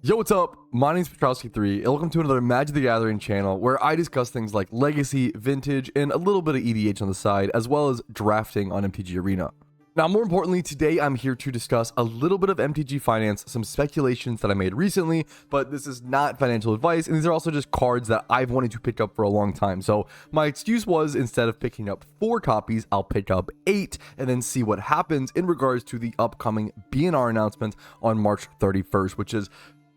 Yo, what's up? My name's Petrowski3, and welcome to another Magic the Gathering channel where I discuss things like Legacy, Vintage, and a little bit of EDH on the side, as well as drafting on MTG Arena. Now, more importantly, today I'm here to discuss a little bit of MTG Finance, some speculations that I made recently, but this is not financial advice, and these are also just cards that I've wanted to pick up for a long time. So my excuse was, instead of picking up 4 copies, I'll pick up 8, and then see what happens in regards to the upcoming BNR announcement on March 31st, which is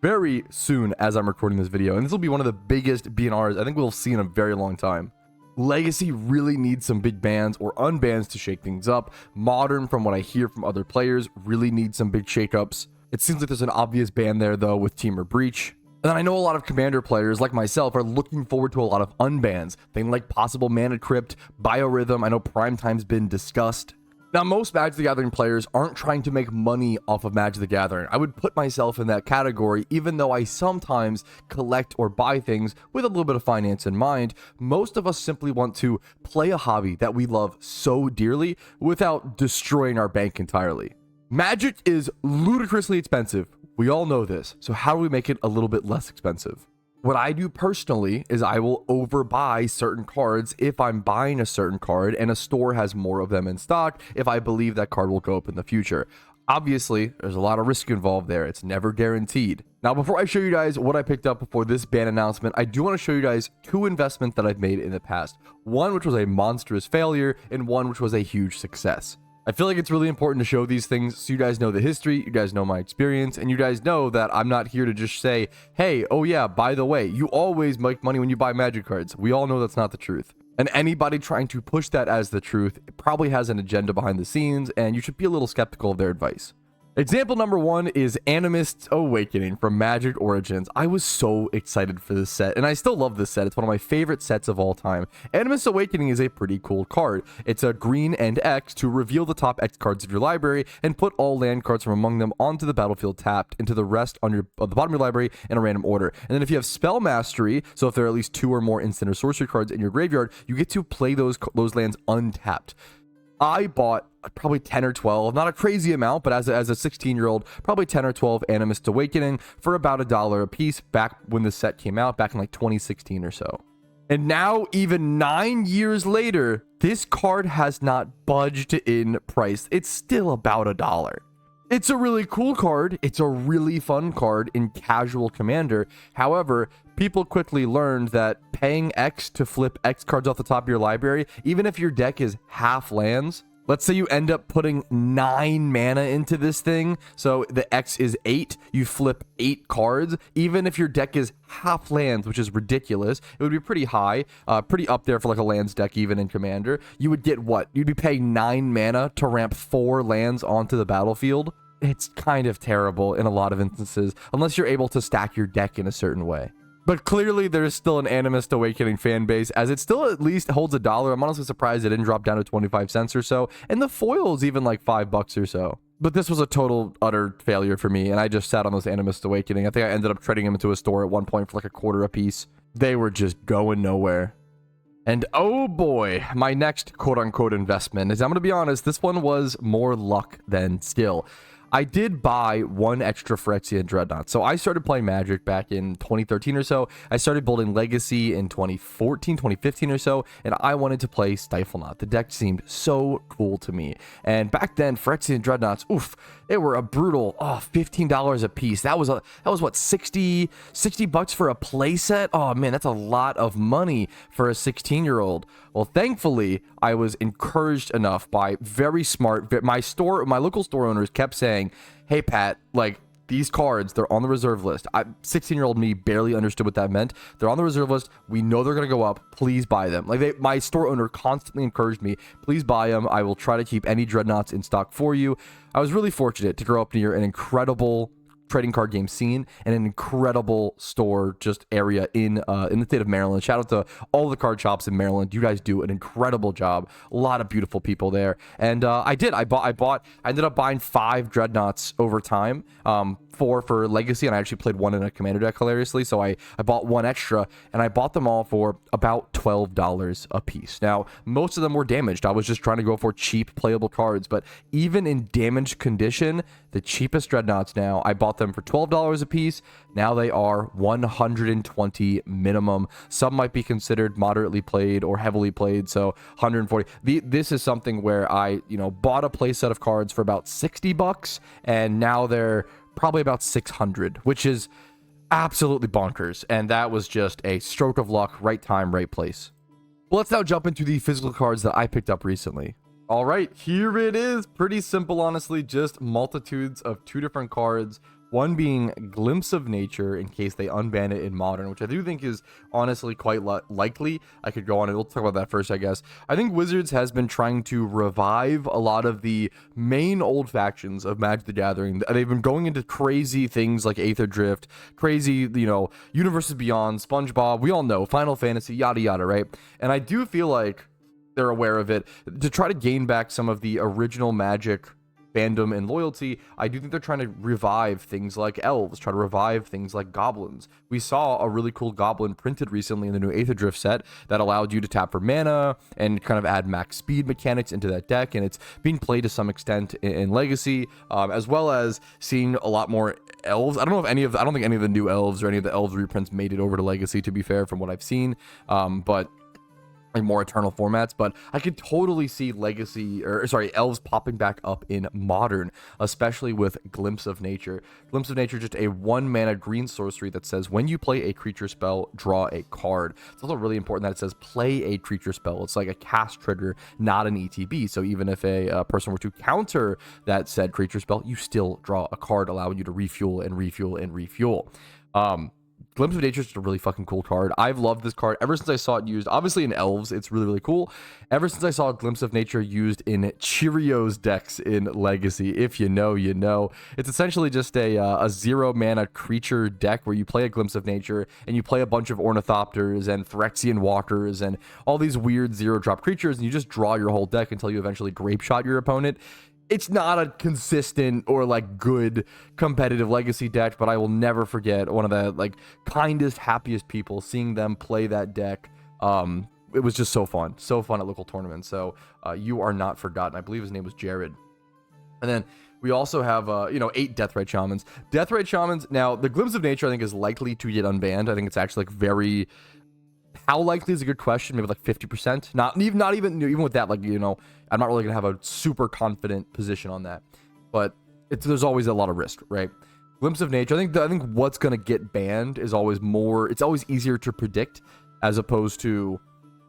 very soon as I'm recording this video, and this will be one of the biggest BNRs I think we'll see in a very long time. Legacy really needs some big bans or unbans to shake things up. Modern, from what I hear from other players, really needs some big shakeups. It seems like there's an obvious ban there though with Temur Breach. And then I know a lot of Commander players like myself are looking forward to a lot of unbans, things like possible Mana Crypt, Biorhythm. I know Primetime's been discussed. Now, most Magic the Gathering players aren't trying to make money off of Magic the Gathering. I would put myself in that category, even though I sometimes collect or buy things with a little bit of finance in mind. Most of us simply want to play a hobby that we love so dearly without destroying our bank entirely. Magic is ludicrously expensive. We all know this. So how do we make it a little bit less expensive? What I do personally is I will overbuy certain cards if I'm buying a certain card and a store has more of them in stock if I believe that card will go up in the future. Obviously, there's a lot of risk involved there. It's never guaranteed. Now, before I show you guys what I picked up before this ban announcement, I do want to show you guys 2 investments that I've made in the past. One which was a monstrous failure and one which was a huge success. I feel like it's really important to show these things so you guys know the history, you guys know my experience, and you guys know that I'm not here to just say, hey, oh yeah, by the way, you always make money when you buy Magic cards. We all know that's not the truth. And anybody trying to push that as the truth probably has an agenda behind the scenes, and you should be a little skeptical of their advice. Example number 1 is Animist's Awakening from Magic Origins. I was so excited for this set, and I still love this set. It's one of my favorite sets of all time. Animist's Awakening is a pretty cool card. It's a green and X to reveal the top X cards of your library and put all land cards from among them onto the battlefield tapped into the rest on the bottom of your library in a random order. And then if you have Spell Mastery, so if there are at least 2 or more instant or sorcery cards in your graveyard, you get to play those lands untapped. I bought probably 10 or 12, not a crazy amount, but as a 16-year-old, probably 10 or 12 Animist's Awakening for about $1 a piece back when the set came out, back in like 2016 or so. And now, even 9 years later, this card has not budged in price. It's still about $1. It's a really cool card. It's a really fun card in casual Commander. However, people quickly learned that paying X to flip X cards off the top of your library, even if your deck is half lands, let's say you end up putting 9 mana into this thing, so the X is 8, you flip 8 cards, even if your deck is half lands, which is ridiculous, it would be pretty high, pretty up there for like a lands deck even in Commander. You would get what? You'd be paying 9 mana to ramp 4 lands onto the battlefield. It's kind of terrible in a lot of instances, unless you're able to stack your deck in a certain way. But clearly, there is still an Animist's Awakening fan base, as it still at least holds $1. I'm honestly surprised it didn't drop down to 25 cents or so, and the foil is even like $5 or so. But this was a total, utter failure for me, and I just sat on those Animist's Awakening. I think I ended up trading them into a store at one point for like $0.25 a piece. They were just going nowhere. And oh boy, my next quote-unquote investment is, I'm going to be honest, this one was more luck than skill. I did buy 1 extra Phyrexian Dreadnought. So I started playing Magic back in 2013 or so. I started building Legacy in 2014, 2015 or so, and I wanted to play Stiflenought. The deck seemed so cool to me. And back then, Phyrexian Dreadnoughts, oof, they were a brutal, $15 a piece. That was what, 60 bucks for a playset? Oh man, that's a lot of money for a 16-year-old. Well, thankfully, I was encouraged enough by very smart, my local store owners kept saying, hey Pat, like, these cards, they're on the reserve list. 16-year-old me barely understood what that meant. They're on the reserve list. We know they're going to go up. Please buy them. Like, my store owner constantly encouraged me, please buy them. I will try to keep any dreadnoughts in stock for you. I was really fortunate to grow up near an incredible trading card game scene and an incredible store just area in the state of Maryland. Shout out to all the card shops in Maryland. You guys do an incredible job. A lot of beautiful people there. And I ended up buying 5 dreadnoughts over time 4 for Legacy, and I actually played 1 in a Commander deck hilariously, so I bought 1 extra, and I bought them all for about $12 a piece. Now, most of them were damaged. I was just trying to go for cheap playable cards, but even in damaged condition, the cheapest Dreadnoughts now, I bought them for $12 a piece. Now they are $120 minimum. Some might be considered moderately played or heavily played, so $140. This is something where I, bought a playset of cards for about $60, and now they're probably about $600, which is absolutely bonkers. And that was just a stroke of luck, right time, right place. Well, let's now jump into the physical cards that I picked up recently. All right, here it is. Pretty simple, honestly, just multitudes of 2 different cards. One being Glimpse of Nature in case they unban it in Modern, which I do think is honestly quite likely. I could go on and we'll talk about that first, I guess. I think Wizards has been trying to revive a lot of the main old factions of Magic the Gathering. They've been going into crazy things like Aether Drift, crazy, Universes Beyond, SpongeBob, we all know, Final Fantasy, yada yada, right? And I do feel like they're aware of it. To try to gain back some of the original Magic fandom and loyalty, I do think they're trying to revive things like elves, try to revive things like goblins. We saw a really cool goblin printed recently in the new Aether Drift set that allowed you to tap for mana and kind of add max speed mechanics into that deck, and it's being played to some extent in Legacy, as well as seeing a lot more elves. I don't think any of the new elves or any of the elves reprints made it over to Legacy, to be fair, from what I've seen, but like more eternal formats. But I could totally see elves popping back up in Modern, especially with Glimpse of Nature. Glimpse of Nature, just a 1 mana green sorcery that says when you play a creature spell, draw a card. It's also really important that it says play a creature spell. It's like a cast trigger, not an ETB. So even if a person were to counter that said creature spell, you still draw a card, allowing you to refuel and refuel and refuel. Glimpse of Nature is just a really fucking cool card. I've loved this card ever since I saw it used. Obviously in Elves, it's really, really cool. Ever since I saw Glimpse of Nature used in Cheerios decks in Legacy. If you know, you know. It's essentially just a 0 mana creature deck where you play a Glimpse of Nature and you play a bunch of Ornithopters and Phyrexian Walkers and all these weird 0-drop creatures, and you just draw your whole deck until you eventually grape shot your opponent. It's not a consistent or like good competitive Legacy deck, but I will never forget one of the kindest, happiest people seeing them play that deck. It was just so fun at local tournaments. So you are not forgotten. I believe his name was Jared. And then we also have 8 Deathrite Shamans. Deathrite Shamans. Now the Glimpse of Nature I think is likely to get unbanned. I think it's actually very. How likely is a good question, maybe like 50%. Not even with that, I'm not really gonna have a super confident position on that, but there's always a lot of risk, right? Glimpse of Nature, I think what's gonna get banned is always more. It's always easier to predict as opposed to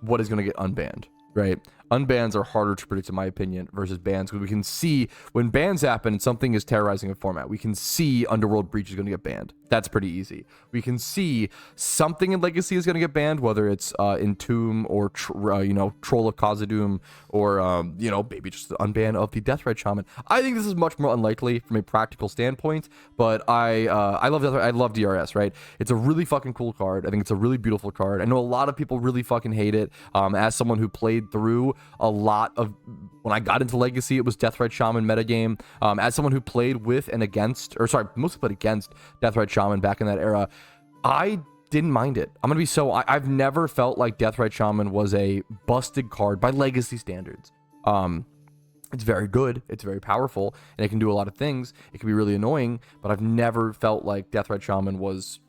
what is gonna get unbanned, right? Unbans are harder to predict, in my opinion, versus bans, because we can see when bans happen and something is terrorizing a format, we can see Underworld Breach is going to get banned. That's pretty easy. We can see something in Legacy is going to get banned, whether it's Entomb or Troll of Khazad-dûm or maybe just the unban of the Deathrite Shaman. I think this is much more unlikely from a practical standpoint, but I love Deathrite. I love DRS, right? It's a really fucking cool card. I think it's a really beautiful card. I know a lot of people really fucking hate it. As someone who played through a lot of, when I got into Legacy, it was Deathrite Shaman metagame. As someone who played with and against, mostly played against Deathrite Shaman back in that era, I didn't mind it. I'm gonna be I've never felt like Deathrite Shaman was a busted card by Legacy standards. It's very good, it's very powerful, and it can do a lot of things. It can be really annoying, but I've never felt like Deathrite Shaman was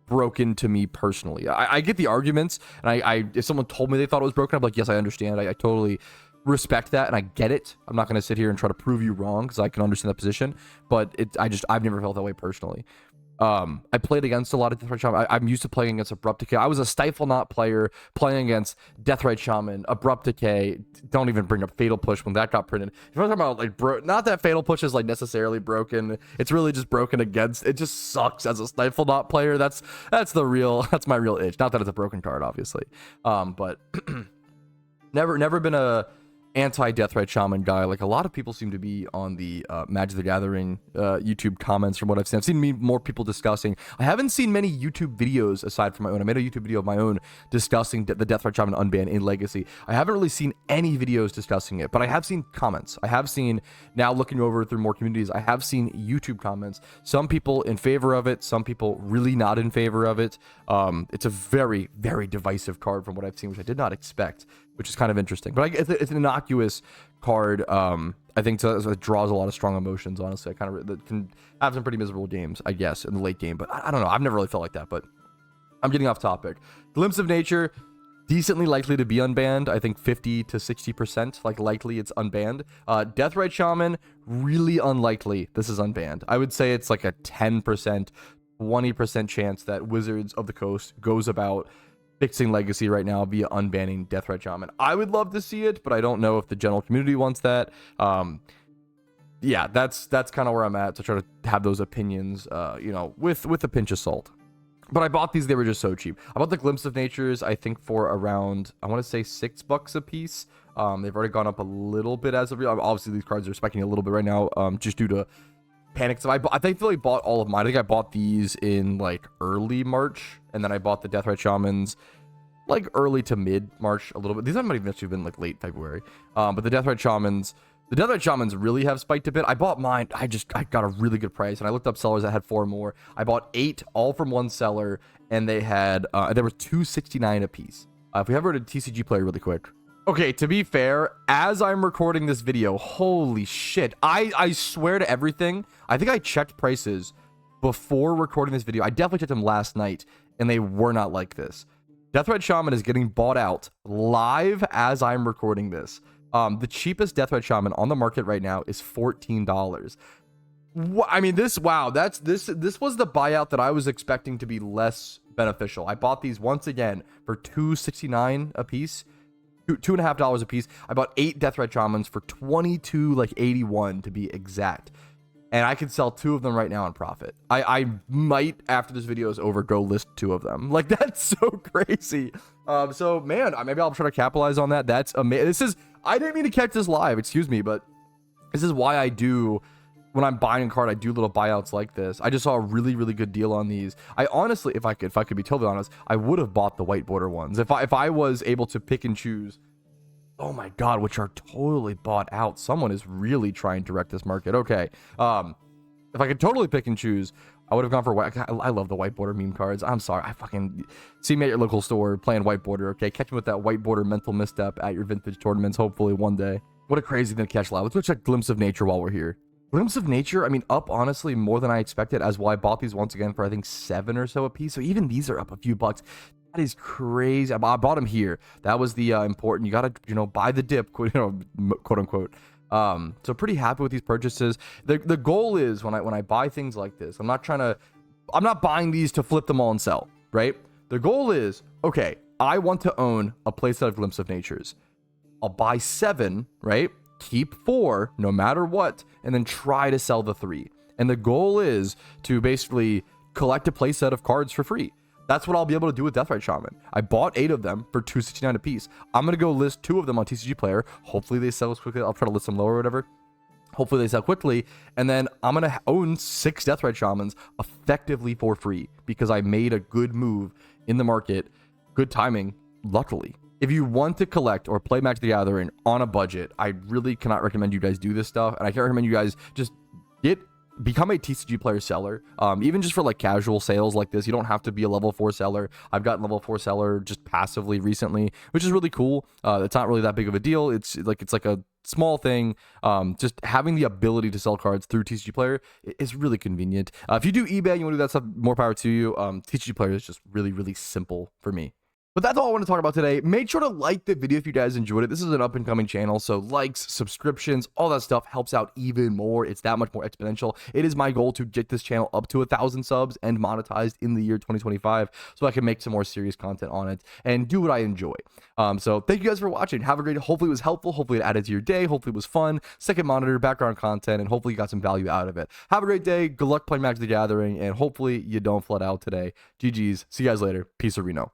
broken to me personally. I get the arguments, and if someone told me they thought it was broken, I'm like, yes, I understand. I totally respect that, and I get it. I'm not going to sit here and try to prove you wrong, because I can understand that position, but I've never felt that way personally. I played against a lot of Deathrite Shaman. I'm used to playing against Abrupt Decay. I was a Stifle Knot player playing against Deathrite Shaman, Abrupt Decay. Don't even bring up Fatal Push when that got printed. If you're talking about not that Fatal Push is necessarily broken. It's really just broken against. It just sucks as a Stifle Knot player. That's my real itch. Not that it's a broken card, obviously. But never been a anti-deathrite shaman guy. Like, a lot of people seem to be on the Magic the Gathering YouTube comments from what I've seen. I've seen more people discussing. I haven't seen many YouTube videos aside from my own. I made a YouTube video of my own discussing the deathrite shaman unban in Legacy. I haven't really seen any videos discussing it, but I have seen comments. I have seen, now looking over through more communities, I have seen YouTube comments. Some people in favor of it, some people really not in favor of it. It's a very, very divisive card from what I've seen, which I did not expect, which is kind of interesting. But it's an innocuous card. I think so it draws a lot of strong emotions, honestly. I kind of can have some pretty miserable games, I guess, in the late game. But I don't know. I've never really felt like that. But I'm getting off topic. Glimpse of Nature, decently likely to be unbanned. I think 50 to 60%, like, likely it's unbanned. Deathrite Shaman, really unlikely this is unbanned. I would say it's like a 10%, 20% chance that Wizards of the Coast goes about fixing Legacy right now via unbanning Deathrite Shaman. I would love to see it, but I don't know if the general community wants that. Yeah, that's kind of where I'm at, to try to have those opinions, you know, with a pinch of salt. But I bought these, they were just so cheap. I bought the Glimpse of Natures, I think, for around, I want to say $6 a piece. They've already gone up a little bit as of real. Obviously, these cards are spiking a little bit right now, just due to panic. So I thankfully bought all of mine. I think I bought these in like early March, and then I bought the Deathrite Shamans like early to mid March a little bit. These might have actually been like late February. But the Deathrite Shamans really have spiked a bit. I bought mine. I got a really good price, and I looked up sellers that had 4 more. I bought 8 all from one seller, and they had there were $269 a piece. If we have a TCG player really quick. Okay, to be fair, as I'm recording this video, holy shit, I swear to everything, I think I checked prices before recording this video. I definitely checked them last night, and they were not like this. Deathrite Shaman is getting bought out live as I'm recording this. The cheapest Deathrite Shaman on the market right now is $14. I mean, this was the buyout that I was expecting to be less beneficial. I bought these once again for $269 a piece. $2.50 a piece. I bought 8 Deathrite Shamans for $22.81 to be exact, and I could sell 2 of them right now on profit. I might, after this video is over, go list 2 of them. Like, that's so crazy. So man, maybe I'll try to capitalize on that. That's amazing. I didn't mean to catch this live, excuse me, but this is why I do, when I'm buying a card, I do little buyouts like this. I just saw a really, really good deal on these. I honestly, if I could be totally honest, I would have bought the white border ones. If I was able to pick and choose, oh my God, which are totally bought out. Someone is really trying to wreck this market. Okay. If I could totally pick and choose, I would have gone for white. I love the white border meme cards. I'm sorry. I fucking see me at your local store playing white border. Okay. Catch me with that white border mental misstep at your vintage tournaments, hopefully one day. What a crazy thing to catch live. Let's go check Glimpse of Nature while we're here. Glimpse of Nature, I mean, up honestly more than I expected, as well. I bought these once again for I think 7 or so a piece. So even these are up a few bucks. That is crazy. I bought them here. That was the important. You gotta, you know, buy the dip, quote unquote. So pretty happy with these purchases. The goal is when I buy things like this, I'm not buying these to flip them all and sell, right? The goal is, okay, I want to own a playset of Glimpse of Natures. I'll buy 7, right? Keep 4 no matter what, and then try to sell the 3. And the goal is to basically collect a playset of cards for free. That's what I'll be able to do with Deathrite Shaman. I bought 8 of them for $269 a piece. I'm going to go list 2 of them on TCG Player. Hopefully they sell as quickly. I'll try to list them lower or whatever. Hopefully they sell quickly. And then I'm going to own 6 Deathrite Shamans effectively for free because I made a good move in the market. Good timing, luckily. If you want to collect or play Magic the Gathering on a budget, I really cannot recommend you guys do this stuff. And I can't recommend you guys just become a TCG player seller. Even just for like casual sales like this, you don't have to be a level 4 seller. I've gotten level 4 seller just passively recently, which is really cool. It's not really that big of a deal. It's like a small thing. Just having the ability to sell cards through TCG player is really convenient. If you do eBay, you want to do that stuff, more power to you. TCG player is just really, really simple for me. But that's all I want to talk about today. Make sure to like the video if you guys enjoyed it. This is an up-and-coming channel, so likes, subscriptions, all that stuff helps out even more. It's that much more exponential. It is my goal to get this channel up to 1,000 subs and monetized in the year 2025 so I can make some more serious content on it and do what I enjoy. So thank you guys for watching. Have a great day. Hopefully it was helpful. Hopefully it added to your day. Hopefully it was fun. Second monitor, background content, and hopefully you got some value out of it. Have a great day. Good luck playing Magic the Gathering, and hopefully you don't flood out today. GG's. See you guys later. Peace, Reno.